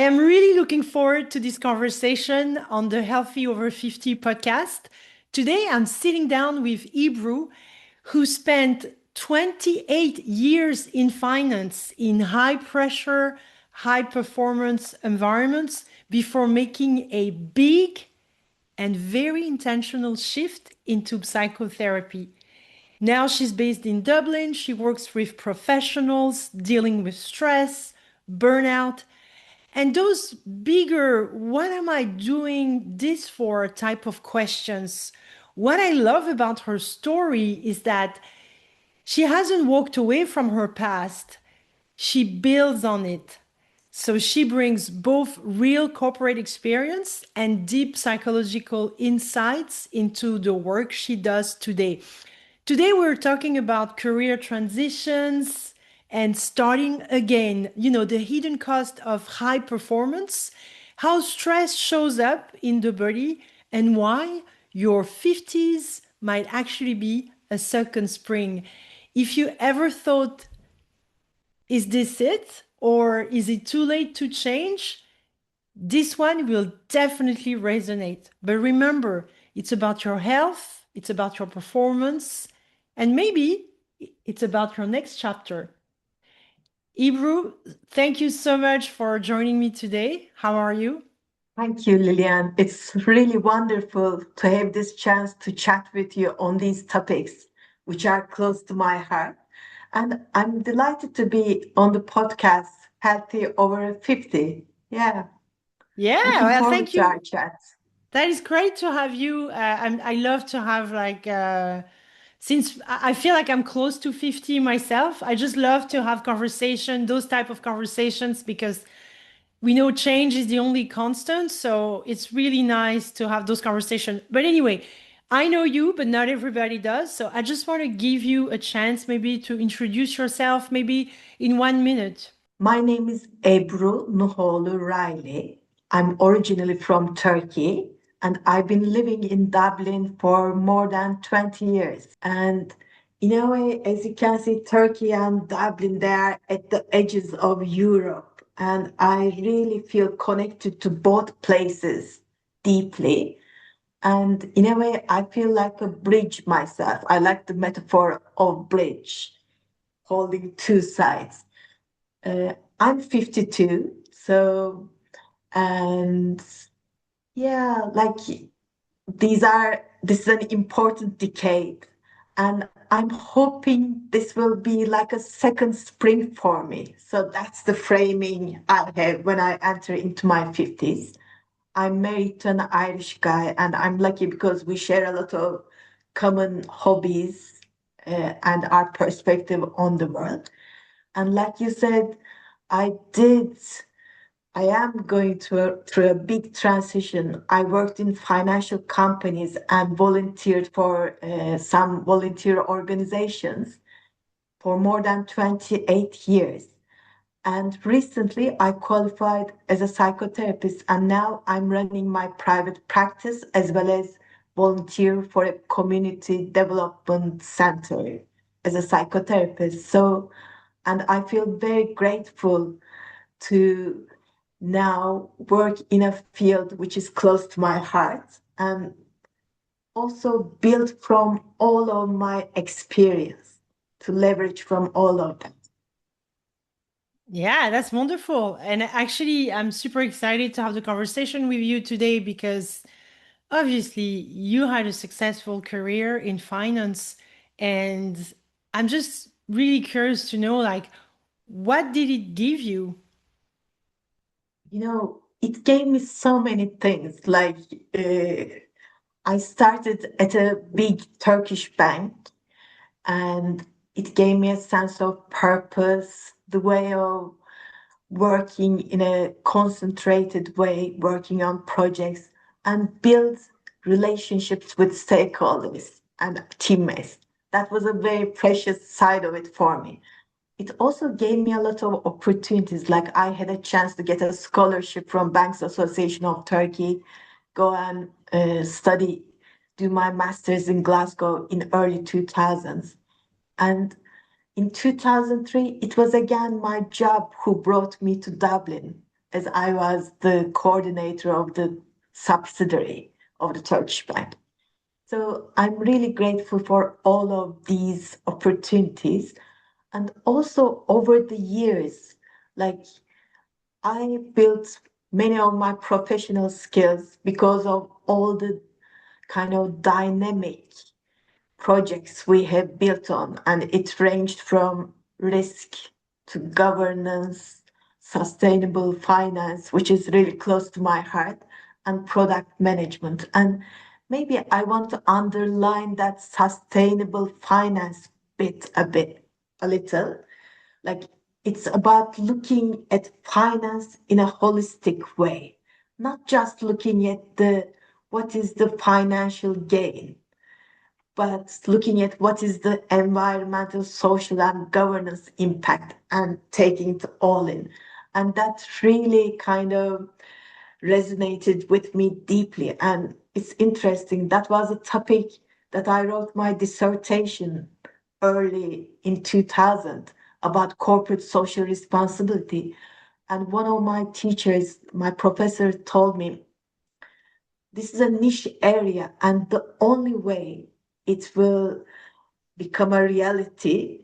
am really looking forward to this conversation on the Healthy Over 50 podcast. Today, I'm sitting down with Ebru, who spent 28 years in finance in high pressure, high performance environments before making a big and very intentional shift into psychotherapy. Now she's based in Dublin. She works with professionals dealing with stress, burnout, and those bigger, what am I doing this for type of questions. What I love about her story is that she hasn't walked away from her past, she builds on it. So she brings both real corporate experience and deep psychological insights into the work she does today. Today, we're talking about career transitions and starting again, the hidden cost of high performance, how stress shows up in the body, and why your 50s might actually be a second spring. If you ever thought, is this it? Or is it too late to change? This one will definitely resonate. But remember, it's about your health, it's about your performance, and maybe it's about your next chapter. Ebru, thank you so much for joining me today. How are you? Thank you, Lilian. It's really wonderful to have this chance to chat with you on these topics, which are close to my heart. And I'm delighted to be on the podcast, Healthy Over 50. Yeah, Yeah, looking well, forward thank to our you. chat. That is great to have you. I love to have since I feel like I'm close to 50 myself, I just love to have conversation, those type of conversations, because we know change is the only constant. So it's really nice to have those conversations. But anyway, I know you, but not everybody does. So I just want to give you a chance maybe to introduce yourself, maybe in 1 minute. My name is Ebru Nuhoglu Reilly. I'm originally from Turkey and I've been living in Dublin for more than 20 years. And in a way, as you can see, Turkey and Dublin, they are at the edges of Europe. And I really feel connected to both places deeply. And in a way, I feel like a bridge myself. I like the metaphor of bridge, holding two sides. I'm 52, so and yeah, like this is an important decade, and I'm hoping this will be like a second spring for me. So that's the framing I have when I enter into my 50s. I'm married to an Irish guy, and I'm lucky because we share a lot of common hobbies and our perspective on the world. And like you said, I did. I am going through a big transition. I worked in financial companies and volunteered for some volunteer organizations for more than 28 years. And recently I qualified as a psychotherapist, and now I'm running my private practice as well as volunteer for a community development center as a psychotherapist. So, and I feel very grateful to now work in a field which is close to my heart and also build from all of my experience to leverage from all of them. Yeah, that's wonderful. And actually, I'm super excited to have the conversation with you today because obviously you had a successful career in finance. And I'm just really curious to know, like, what did it give you? It gave me so many things. Like I started at a big Turkish bank, and it gave me a sense of purpose, the way of working in a concentrated way, working on projects, and build relationships with stakeholders and teammates. That was a very precious side of it for me. It also gave me a lot of opportunities. Like I had a chance to get a scholarship from Banks Association of Turkey, go and study, do my master's in Glasgow in early 2000s. And in 2003, it was again my job who brought me to Dublin as I was the coordinator of the subsidiary of the Turkish bank. So I'm really grateful for all of these opportunities. And also over the years, like I built many of my professional skills because of all the kind of dynamic projects we have built on, and it ranged from risk to governance, sustainable finance, which is really close to my heart, and product management. And maybe I want to underline that sustainable finance bit, a little. Like it's about looking at finance in a holistic way, not just looking at the what is the financial gain, but looking at what is the environmental, social, and governance impact and taking it all in. And that really kind of resonated with me deeply. And it's interesting, that was a topic that I wrote my dissertation early in 2000 about corporate social responsibility. And one of my teachers, my professor, told me this is a niche area, and the only way it will become a reality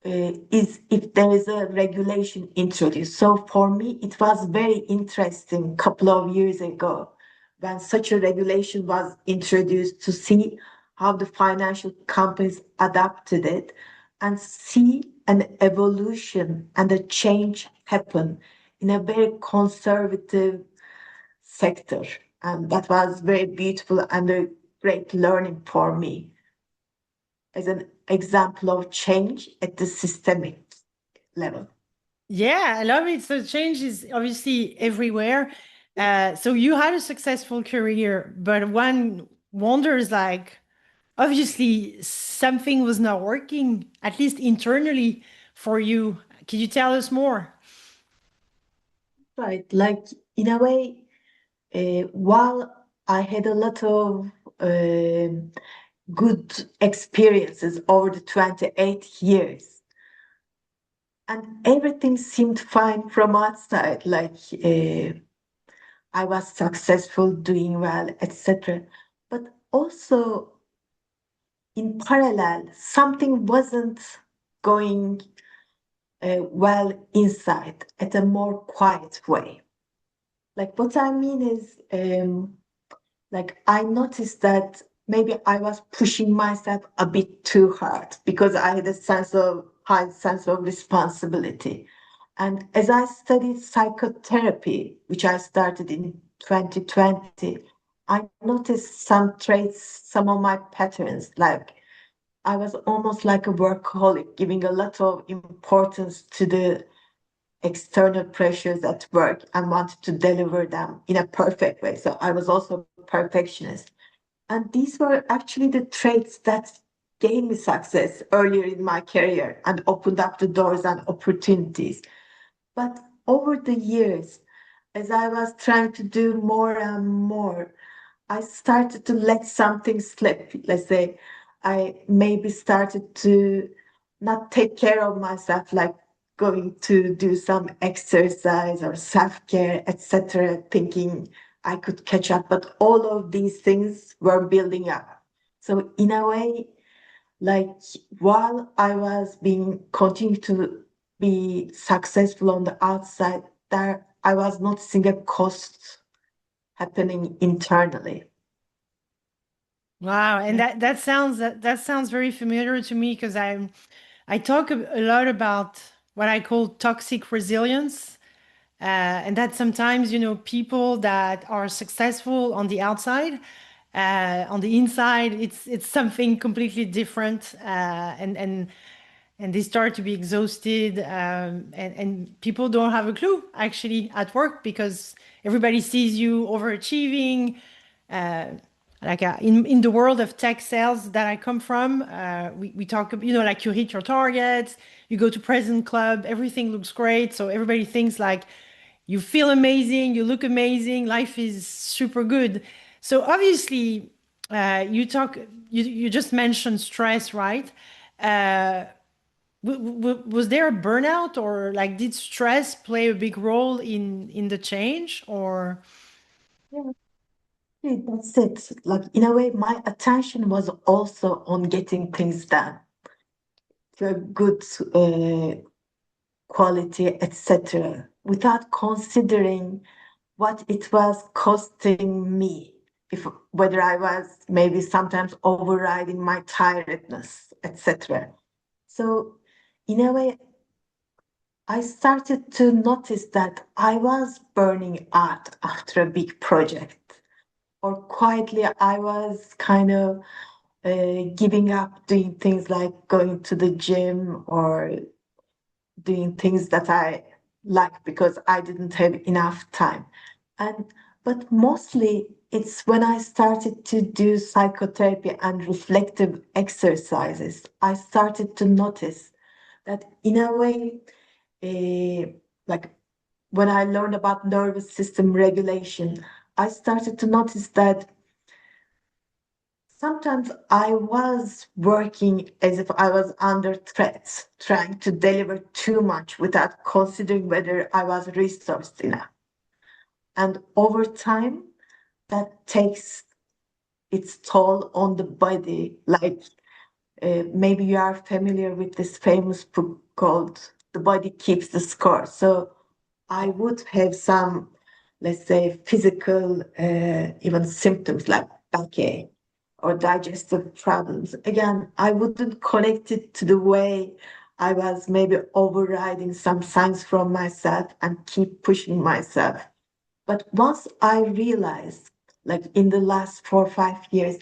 is if there is a regulation introduced. So for me, it was very interesting a couple of years ago when such a regulation was introduced to see how the financial companies adapted it and see an evolution and a change happen in a very conservative sector. And that was very beautiful and a great learning for me as an example of change at the systemic level. Yeah, I love it. So change is obviously everywhere. So you had a successful career, but one wonders like, obviously something was not working, at least internally for you. Can you tell us more? Right, like in a way, while I had a lot of good experiences over the 28 years, and everything seemed fine from outside, like I was successful, doing well, etc. But also in parallel, something wasn't going well inside at a more quiet way. Like what I mean is, like I noticed that maybe I was pushing myself a bit too hard because I had a high sense of responsibility. And as I studied psychotherapy, which I started in 2020, I noticed some traits, some of my patterns, like I was almost like a workaholic, giving a lot of importance to the external pressures at work and wanted to deliver them in a perfect way. So I was also a perfectionist. And these were actually the traits that gave me success earlier in my career and opened up the doors and opportunities. But over the years, as I was trying to do more and more, I started to let something slip. Let's say I maybe started to not take care of myself, like going to do some exercise or self-care, etc., thinking I could catch up. But all of these things were building up. So in a way, like while I was being continuing to be successful on the outside, there I was noticing a cost happening internally. Wow, and that sounds very familiar to me because I talk a lot about what I call toxic resilience. And that sometimes, people that are successful on the outside, on the inside, it's something completely different, and they start to be exhausted, and people don't have a clue actually at work because everybody sees you overachieving. Uh, in the world of tech sales that I come from, we talk, like you hit your targets, you go to President Club, everything looks great. So everybody thinks like you feel amazing, you look amazing, life is super good. So obviously, you just mentioned stress, right? Uh, Was there a burnout, or like did stress play a big role in the change, or? Yeah, yeah, that's it. Like, in a way, my attention was also on getting things done to a good quality, etc., without considering what it was costing me, if whether I was maybe sometimes overriding my tiredness, etc. So, in a way, I started to notice that I was burning out after a big project, or quietly I was kind of giving up doing things like going to the gym or doing things that I like because I didn't have enough time. And but mostly it's when I started to do psychotherapy and reflective exercises, I started to notice that in a way, like when I learned about nervous system regulation, I started to notice that sometimes I was working as if I was under threat, trying to deliver too much without considering whether I was resourced enough. And over time, that takes its toll on the body. Like maybe you are familiar with this famous book called The Body Keeps the Score. So I would have some, let's say, physical, even symptoms like backache or digestive problems. Again, I wouldn't connect it to the way I was maybe overriding some signs from myself and keep pushing myself. But once I realized, like in the last 4 or 5 years,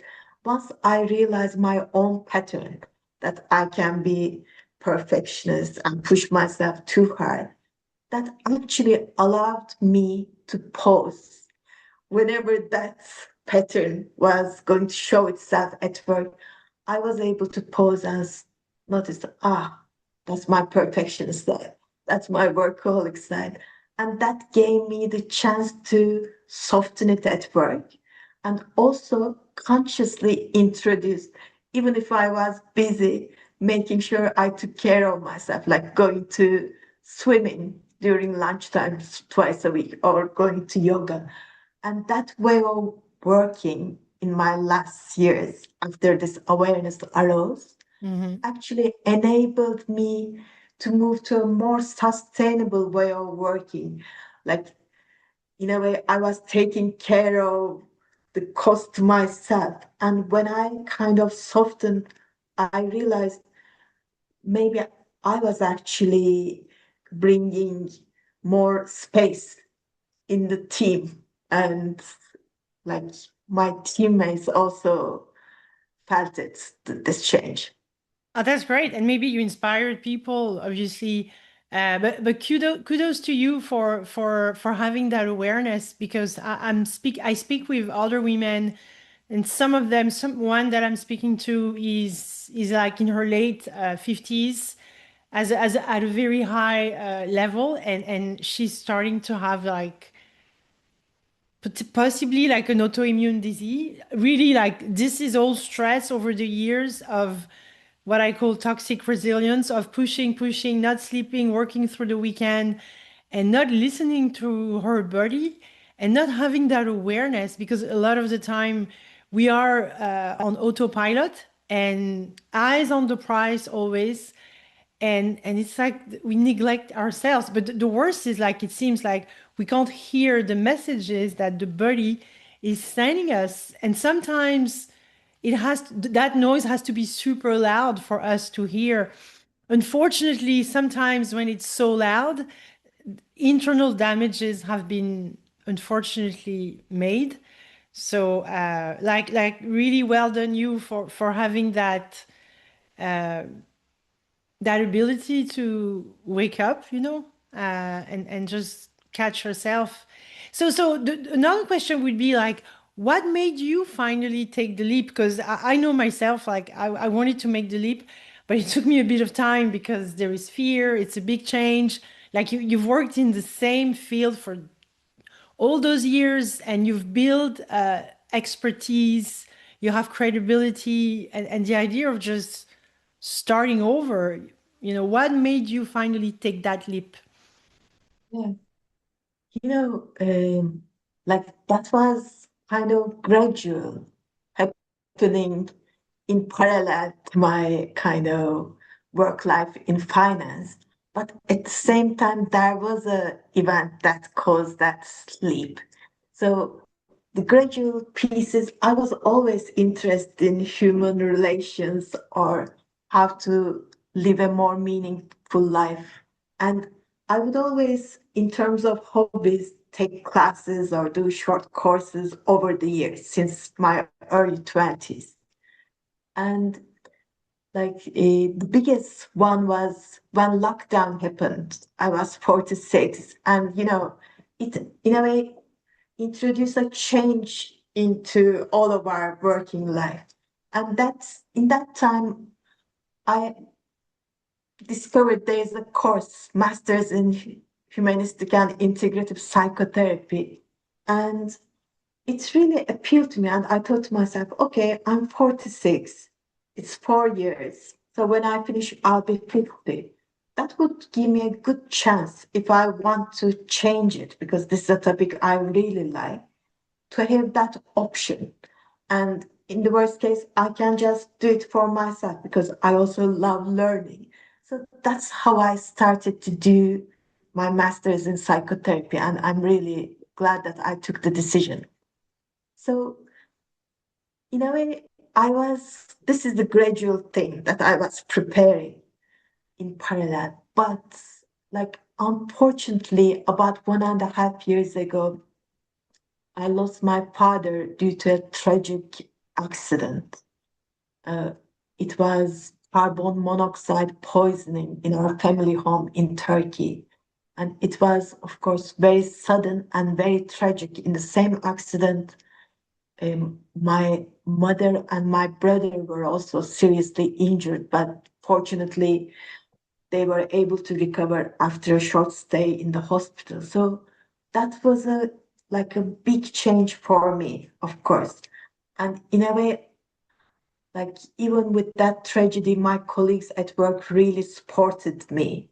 once I realized my own pattern that I can be perfectionist and push myself too hard, that actually allowed me to pause whenever that pattern was going to show itself at work. I was able to pause and notice, that's my perfectionist side. That's my workaholic side. And that gave me the chance to soften it at work and also consciously introduce, even if I was busy, making sure I took care of myself, like going to swimming during lunchtime twice a week or going to yoga. And that way of working in my last years after this awareness arose Mhm. actually enabled me to move to a more sustainable way of working. Like, in a way, I was taking care of the cost to myself. And when I kind of softened, I realized maybe I was actually bringing more space in the team. And like my teammates also felt it, this change. Oh, that's great. And maybe you inspired people, obviously. But kudos to you for having that awareness, because I speak with other women, and some of them, one that I'm speaking to is like in her late 50s, as at a very high level, and she's starting to have like possibly like an autoimmune disease. Really, like this is all stress over the years of what I call toxic resilience, of pushing, pushing, not sleeping, working through the weekend, and not listening to her body, and not having that awareness, because a lot of the time we are on autopilot and eyes on the prize always, and it's like we neglect ourselves. But the worst is, like, it seems like we can't hear the messages that the body is sending us, and sometimes that noise has to be super loud for us to hear. Unfortunately, sometimes when it's so loud, internal damages have been unfortunately made. So like really well done you for having that ability to wake up, and just catch yourself. So another question would be like, what made you finally take the leap? Because I know myself, like I wanted to make the leap, but it took me a bit of time because there is fear. It's a big change. Like you've worked in the same field for all those years, and you've built expertise, you have credibility, and the idea of just starting over. What made you finally take that leap? Yeah. You know, like that was kind of gradual, happening in parallel to my kind of work life in finance. But at the same time, there was a event that caused that sleep. So the gradual pieces, I was always interested in human relations or how to live a more meaningful life. And I would always, in terms of hobbies, take classes or do short courses over the years since my early 20s. And the biggest one was when lockdown happened. I was 46, and it in a way introduced a change into all of our working life. And that's in that time I discovered there's a course, Masters in Humanistic and Integrative Psychotherapy. And it really appealed to me. And I thought to myself, okay, I'm 46. It's 4 years. So when I finish, I'll be 50. That would give me a good chance if I want to change it, because this is a topic I really like, to have that option. And in the worst case, I can just do it for myself because I also love learning. So that's how I started to do my master's in psychotherapy. And I'm really glad that I took the decision. So, in a way, this is the gradual thing that I was preparing in parallel. But, unfortunately, about 1.5 years ago, I lost my father due to a tragic accident. Uh, it was carbon monoxide poisoning in our family home in Turkey. And it was, of course, very sudden and very tragic. In the same accident, my mother and my brother were also seriously injured, but fortunately, they were able to recover after a short stay in the hospital. So that was a big change for me, of course. And in a way, even with that tragedy, my colleagues at work really supported me.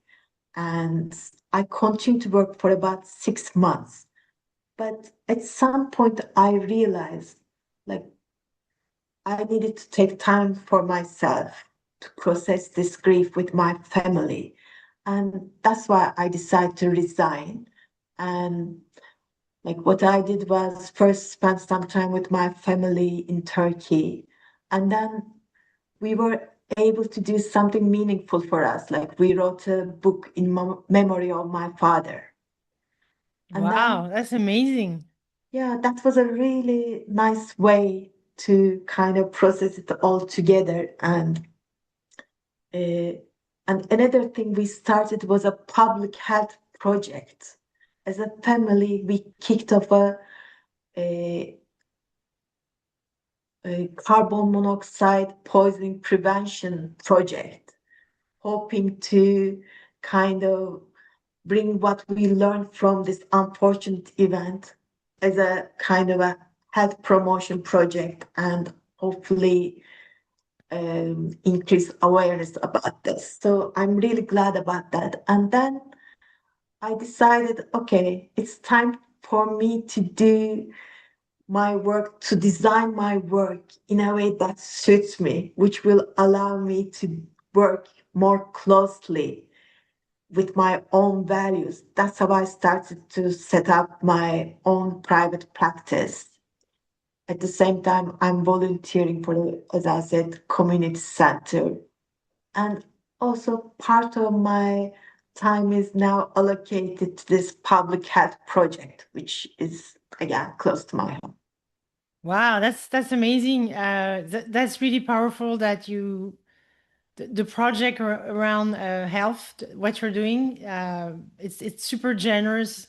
And I continued to work for about 6 months. But at some point, I realized like I needed to take time for myself to process this grief with my family. And that's why I decided to resign. And what I did was first spend some time with my family in Turkey. And then we were able to do something meaningful for us. Like we wrote a book in memory of my father. And Wow, then, that's amazing. yeah, that was a really nice way to kind of process it all together. Uh, and another thing we started was a public health project. As a family, we kicked off a, a carbon monoxide poisoning prevention project, hoping to kind of bring what we learned from this unfortunate event as a kind of a health promotion project and hopefully increase awareness about this. So I'm really glad about that. And then I decided, okay, it's time for me to do my work, to design my work in a way that suits me, which will allow me to work more closely with my own values. That's how I started to set up my own private practice. At the same time, I'm volunteering for, as I said, community center. And also part of my time is now allocated to this public health project, which is again close to my home. Wow, that's amazing. That's really powerful that the project around health, what you're doing, it's super generous.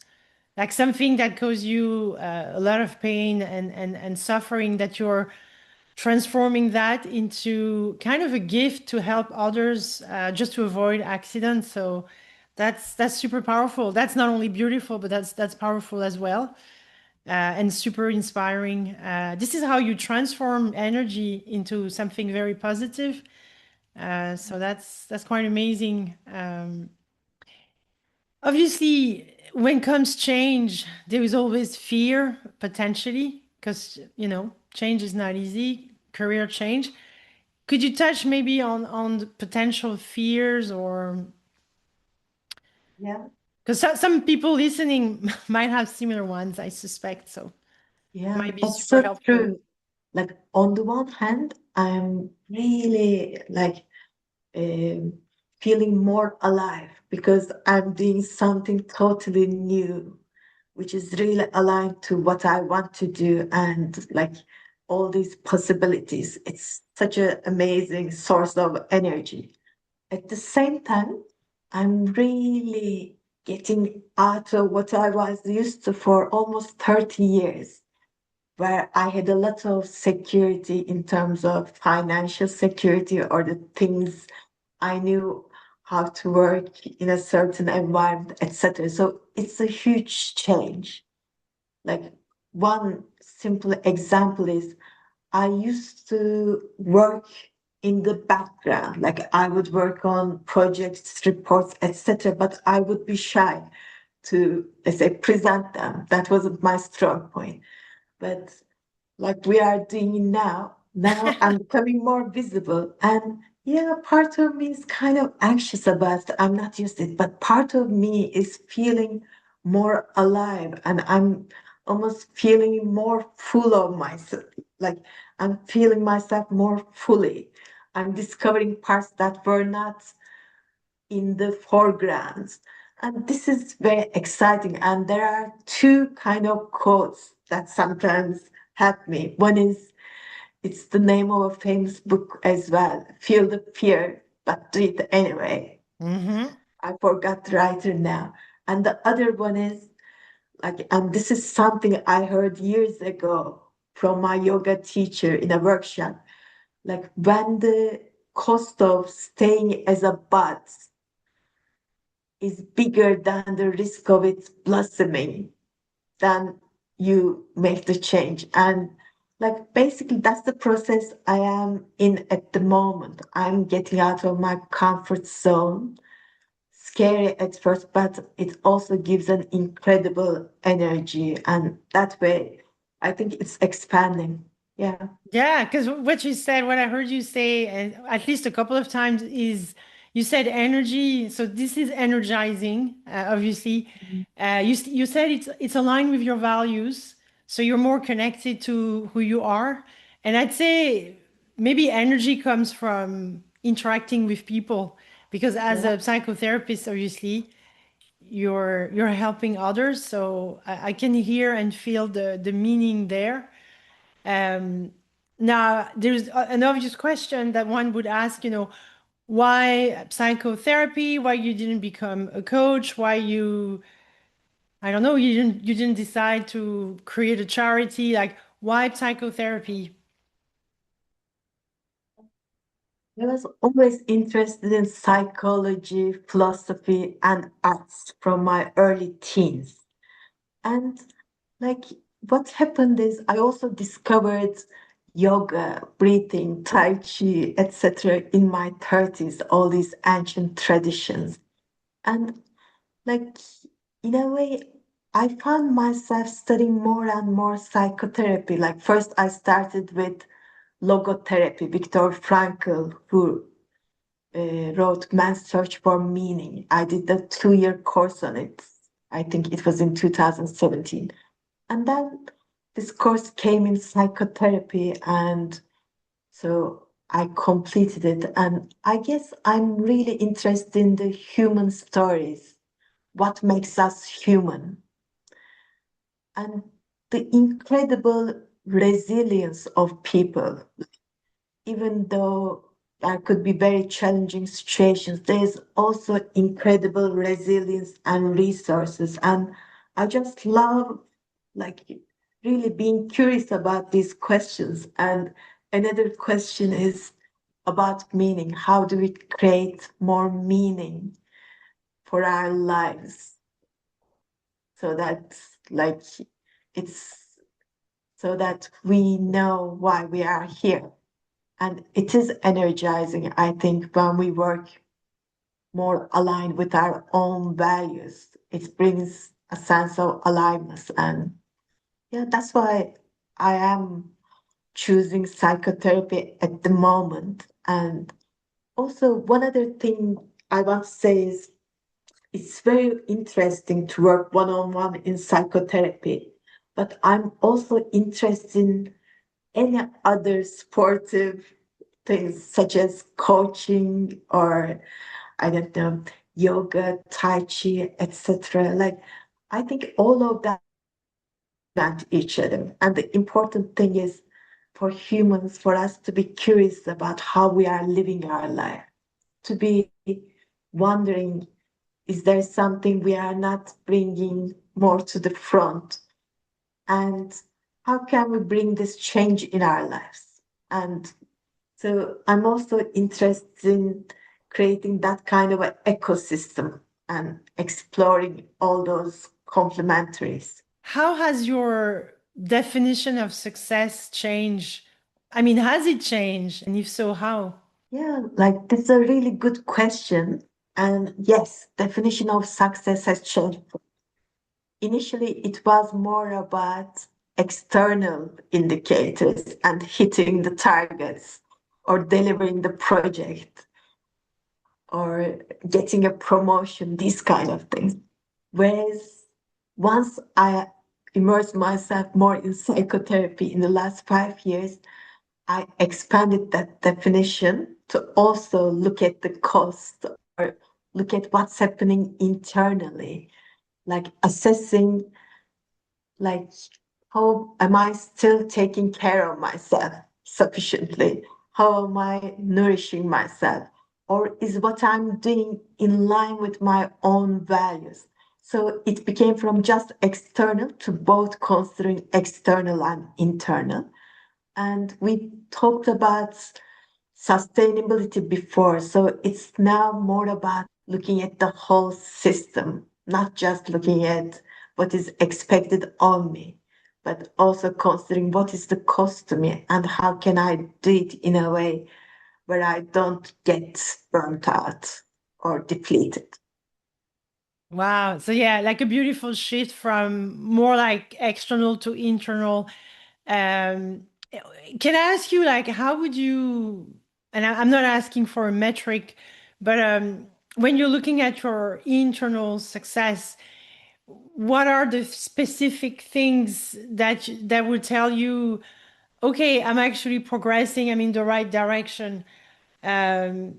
Like something that causes you a lot of pain and suffering, that you're transforming that into kind of a gift to help others, just to avoid accidents. So that's super powerful. That's not only beautiful, but that's powerful as well, and super inspiring. This is how you transform energy into something very positive. So that's quite amazing. Obviously, when comes change, there is always fear potentially because change is not easy. Career change. Could you touch maybe on the potential fears or Yeah, because some people listening might have similar ones, I suspect. So yeah, might be that's super so helpful. true. Like on the one hand, I'm really like um, feeling more alive because I'm doing something totally new, which is really aligned to what I want to do and like all these possibilities. It's such an amazing source of energy. At the same time, I'm really getting out of what I was used to for almost 30 years, where I had a lot of security in terms of financial security or the things I knew how to work in a certain environment, etc. So it's a huge change. Like one simple example is I used to work in the background, like I would work on projects, reports, etc., but I would be shy to, let's say, present them. That wasn't my strong point. But like we are doing now. Now I'm becoming more visible. And yeah, part of me is kind of anxious about it. I'm not used to it, but part of me is feeling more alive and I'm almost feeling more full of myself. Like I'm feeling myself more fully. I'm discovering parts that were not in the foreground. And this is very exciting. And there are two kind of quotes that sometimes help me. One is it's the name of a famous book as well. Feel the fear, but do it anyway. Mm-hmm. I forgot the writer now. And the other one is like, and this is something I heard years ago from my yoga teacher in a workshop. Like when the cost of staying as a bud is bigger than the risk of it blossoming, then you make the change. And like basically that's the process I am in at the moment. I'm getting out of my comfort zone. Scary at first, but it also gives an incredible energy. And that way, I think it's expanding. Yeah. Yeah, because what you said, what I heard you say, and at least a couple of times, is you said energy. So this is energizing, obviously. You said it's aligned with your values, so you're more connected to who you are. And I'd say maybe energy comes from interacting with people, because as Yeah. a psychotherapist, obviously, you're helping others. So I can hear and feel the meaning there. Um, Now, there's an obvious question that one would ask, why psychotherapy? Why you didn't become a coach? Why I don't know, you didn't decide to create a charity? Like, why psychotherapy? I was always interested in psychology, philosophy, and arts from my early teens. And like what happened is I also discovered yoga, breathing, tai chi, etc. in my 30s, all these ancient traditions. And like in a way, I found myself studying more and more psychotherapy. Like first I started with logotherapy, Viktor Frankl, who wrote Man's Search for Meaning. I did a 2 year course on it. I think it was in 2017. And then this course came in psychotherapy, and so I completed it. And I guess I'm really interested in the human stories, what makes us human, and the incredible resilience of people. Even though there could be very challenging situations, there's also incredible resilience and resources. And I just love, like, really being curious about these questions. And another question is about meaning. How do we create more meaning for our lives so that, like, it's so that we know why we are here? And it is energizing, I think, when we work more aligned with our own values. It brings a sense of aliveness. And yeah, that's why I am choosing psychotherapy at the moment. And also, one other thing I want to say is it's very interesting to work one on one in psychotherapy, but I'm also interested in any other sportive things such as coaching or I don't know, yoga, tai chi, etc. Like I think all of that complement each other. And the important thing is for humans, for us to be curious about how we are living our life, to be wondering, is there something we are not bringing more to the front? And how can we bring this change in our lives? And so I'm also interested in creating that kind of an ecosystem and exploring all those complementaries. How has your definition of success changed? I mean, has it changed? And if so, how? Yeah, like that's a really good question. And yes, definition of success has changed. Initially, it was more about external indicators and hitting the targets or delivering the project or getting a promotion, these kind of things. Whereas once I immersed myself more in psychotherapy in the last 5 years, I expanded that definition to also look at the cost or look at what's happening internally, like assessing like how am I still taking care of myself sufficiently? How am I nourishing myself? Or is what I'm doing in line with my own values? So it became from just external to both considering external and internal. And we talked about sustainability before. So it's now more about looking at the whole system, not just looking at what is expected of me, but also considering what is the cost to me and how can I do it in a way where I don't get burnt out or depleted. Wow. So yeah, like a beautiful shift from more like external to internal. Um, can I ask you, like, how would you, and I'm not asking for a metric, but when you're looking at your internal success, what are the specific things that would tell you, okay, I'm actually progressing, I'm in the right direction? Um,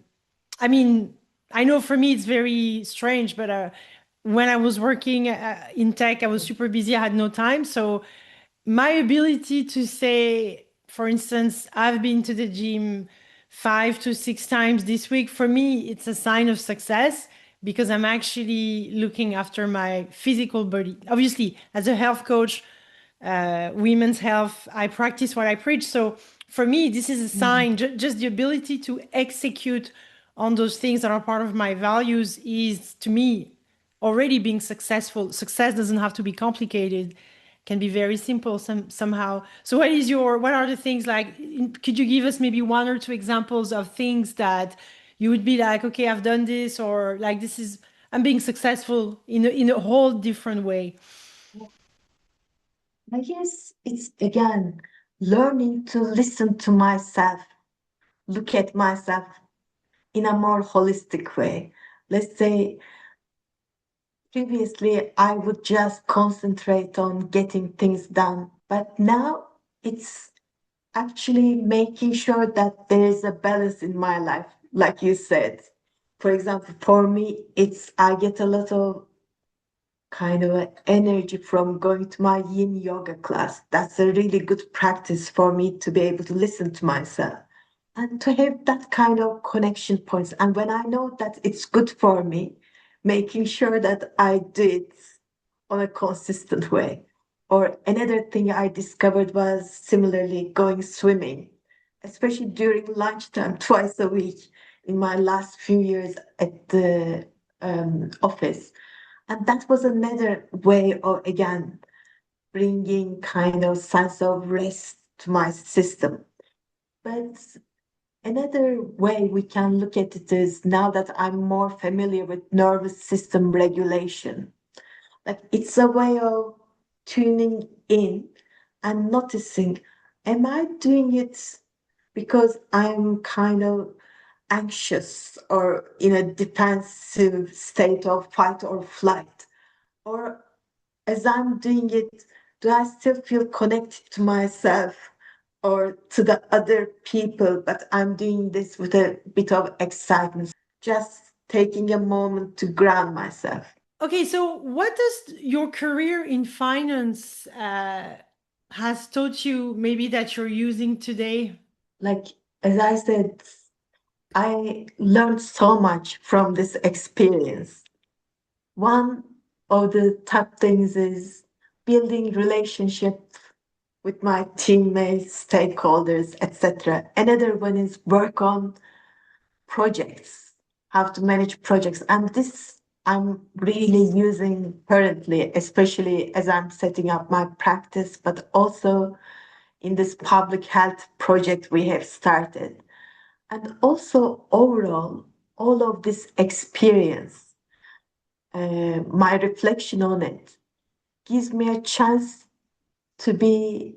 I mean, I know for me it's very strange, but when I was working in tech, I was super busy. I had no time. So my ability to say, for instance, I've been to the gym 5 to 6 times this week, for me, it's a sign of success because I'm actually looking after my physical body. Obviously, as a health coach, women's health, I practice what I preach. So for me, this is a sign, just the ability to execute on those things that are part of my values is to me already being successful. Success doesn't have to be complicated, can be very simple somehow. So what are the things like, could you give us maybe one or two examples of things that you would be like, okay, I've done this, or like this is, I'm being successful in a whole different way. I guess it's again learning to listen to myself, look at myself in a more holistic way. Let's say previously I would just concentrate on getting things done, but now it's actually making sure that there is a balance in my life, like you said. For example, for me, it's I get a lot of kind of energy from going to my yin yoga class. That's a really good practice for me to be able to listen to myself and to have that kind of connection points. And when I know that it's good for me, making sure that I do it on a consistent way. Or another thing I discovered was similarly going swimming, especially during lunchtime, twice a week in my last few years at the office. And that was another way of, again, bringing kind of sense of rest to my system. But Another way we can look at it is now that I'm more familiar with nervous system regulation. Like it's a way of tuning in and noticing, am I doing it because I'm kind of anxious or in a defensive state of fight or flight? Or as I'm doing it, do I still feel connected to myself or to the other people? But I'm doing this with a bit of excitement, just taking a moment to ground myself. Okay, so what does your career in finance has taught you maybe that you're using today? Like, as I said, I learned so much from this experience. One of the top things is building relationships with my teammates, stakeholders, etc. Another one is work on projects, how to manage projects. And this I'm really using currently, especially as I'm setting up my practice, but also in this public health project we have started. And also, overall, all of this experience, my reflection on it, gives me a chance to be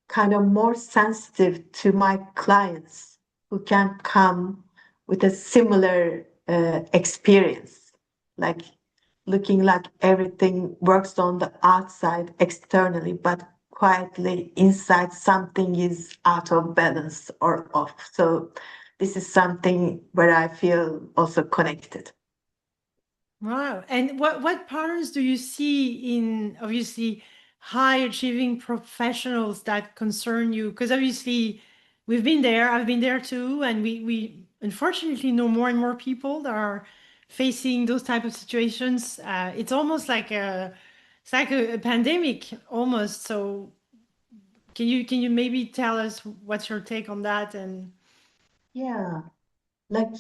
kind of more sensitive to my clients who can come with a similar experience, like looking like everything works on the outside externally, but quietly inside something is out of balance or off. So this is something where I feel also connected. Wow. And what patterns do you see in obviously high achieving professionals that concern you? Because obviously we've been there, I've been there too, and we unfortunately know more and more people that are facing those type of situations. It's almost like a pandemic almost. So can you maybe tell us what's your take on that? And Yeah, like,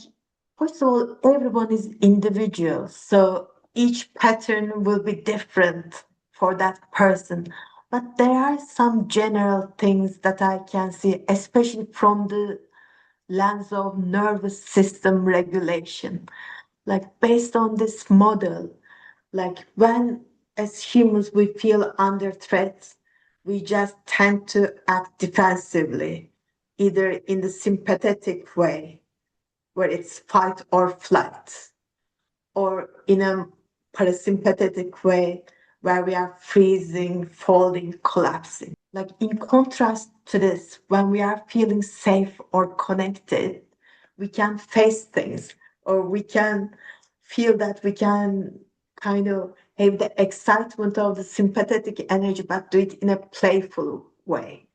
first of all, everyone is individual, so each pattern will be different for that person. But there are some general things that I can see, especially from the lens of nervous system regulation. Like, based on this model, like when as humans we feel under threat, we just tend to act defensively, either in the sympathetic way where it's fight or flight, or in a parasympathetic way where we are freezing, folding, collapsing. Like in contrast to this, when we are feeling safe or connected, we can face things or we can feel that we can kind of have the excitement of the sympathetic energy, but do it in a playful way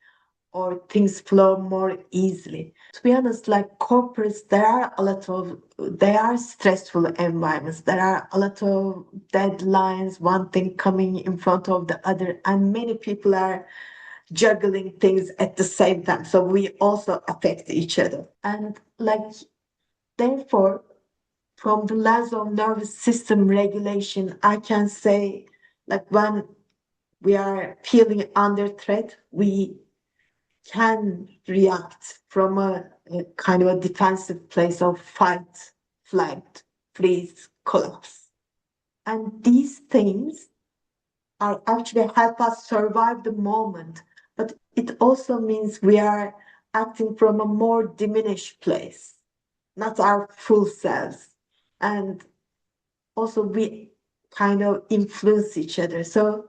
or things flow more easily. To be honest, like corporates, they are stressful environments. There are a lot of deadlines, one thing coming in front of the other, and many people are juggling things at the same time. So we also affect each other. And like, therefore, from the lens of nervous system regulation, I can say, like, when we are feeling under threat, we can react from a kind of a defensive place of fight, flight, freeze, collapse. And these things are actually help us survive the moment, but it also means we are acting from a more diminished place, not our full selves. And also we kind of influence each other. So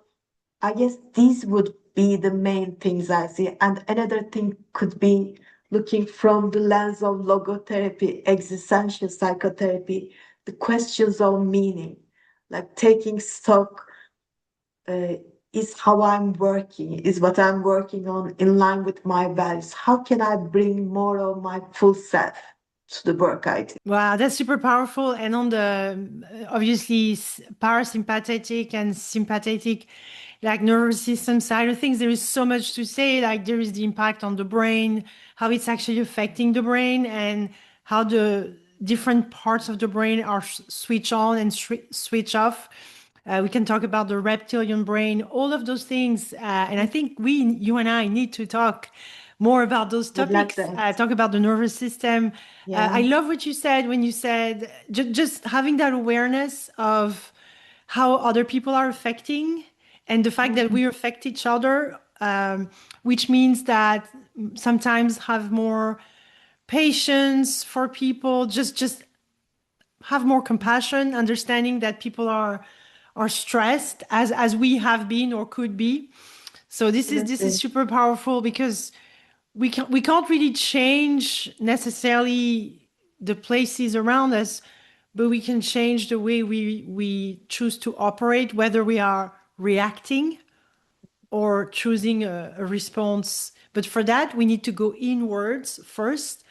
I guess these would be the main things I see. And another thing could be looking from the lens of logotherapy, existential psychotherapy, the questions of meaning, like taking stock, uh, is how I'm working, is what I'm working on in line with my values. How can I bring more of my full self to the work I do? wow, that's super powerful. And on the obviously parasympathetic and sympathetic, like nervous system side of things, there is so much to say. Like there is the impact on the brain, how it's actually affecting the brain, and how the different parts of the brain are switch on and switch off. We can talk about the reptilian brain, all of those things. And I think you and I need to talk more about those Would love topics, that. talk about the nervous system. I Yeah. love what you said when you said just having that awareness of how other people are affecting and the fact that Mhm. we affect each other, which means that sometimes have more patience for people, just have more compassion, understanding that people are stressed as we have been or could be. So this is Absolutely. super powerful because we can't really change necessarily the places around us, but we can change the way we choose to operate, whether we are reacting or choosing a response. But for that, we need to go inwards first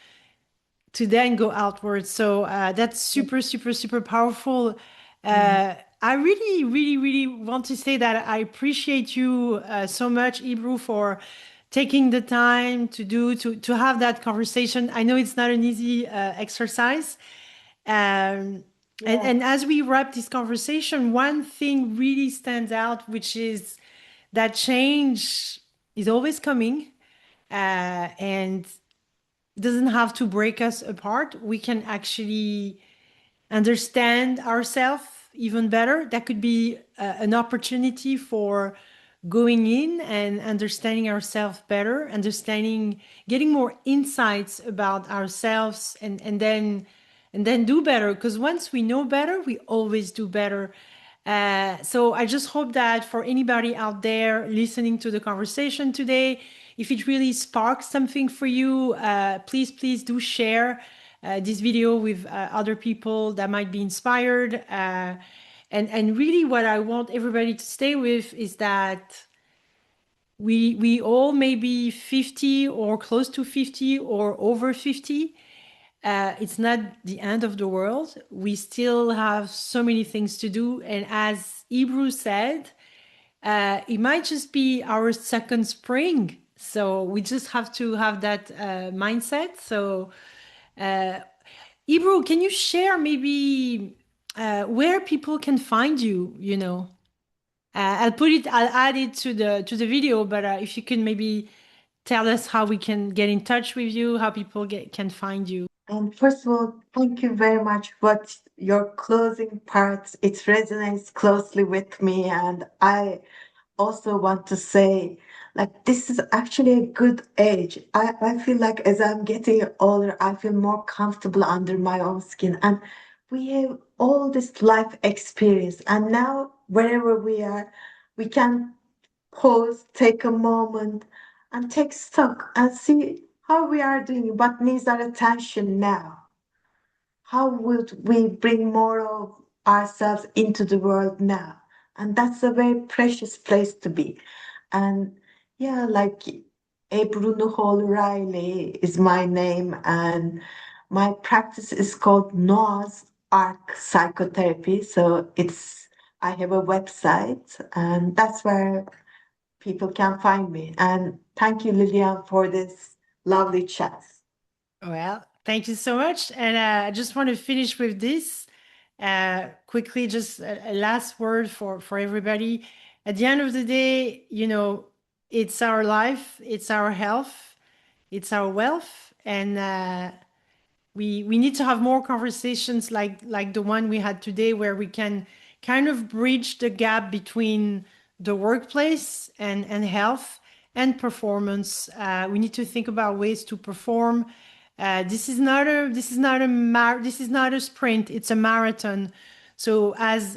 to then go outwards. So that's super, super, super powerful. Mm. I really, really, really want to say that I appreciate you so much, Ebru, for taking the time to have that conversation. I know it's not an easy exercise. Um, and, Yeah. and as we wrap this conversation, one thing really stands out, which is that change is always coming. And doesn't have to break us apart. We can actually understand ourselves even better. That could be an opportunity for going in and understanding ourselves better, understanding, getting more insights about ourselves, and then do better. Because once we know better, we always do better. So I just hope that for anybody out there listening to the conversation today, if it really sparks something for you, please do share this video with other people that might be inspired. And really, what I want everybody to stay with is that we all may be 50 or close to 50 or over 50. It's not the end of the world. We still have so many things to do. And as Ebru said, it might just be our second spring. So we just have to have that mindset. So, Ebru, can you share maybe where people can find you? I'll add it to the video, but if you can maybe tell us how we can get in touch with you, how people can find you. And first of all, thank you very much. What your closing parts, it resonates closely with me. And I also want to say, like, this is actually a good age. I feel like as I'm getting older, I feel more comfortable under my own skin. And we have all this life experience. And now, wherever we are, we can pause, take a moment, and take stock and see how we are doing, what needs our attention now. How would we bring more of ourselves into the world now? And that's a very precious place to be. And yeah, like Ebru Nuhoglu Reilly is my name, and my practice is called Noah's Ark Psychotherapy. So I have a website, and that's where people can find me. And thank you, Lillian, for this lovely chat. Well, thank you so much. And I just want to finish with this quickly, just a last word for everybody. At the end of the day, it's our life, it's our health, it's our wealth, and we need to have more conversations like the one we had today, where we can kind of bridge the gap between the workplace and health and performance. We need to think about ways to perform. This is not a sprint, it's a marathon. So as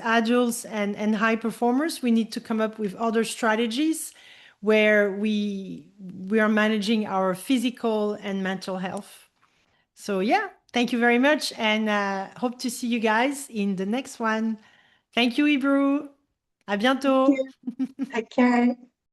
adults and high performers, we need to come up with other strategies where we are managing our physical and mental health. So yeah, thank you very much, and hope to see you guys in the next one. Thank you, Ebru. À Thank bientôt. you. Take care.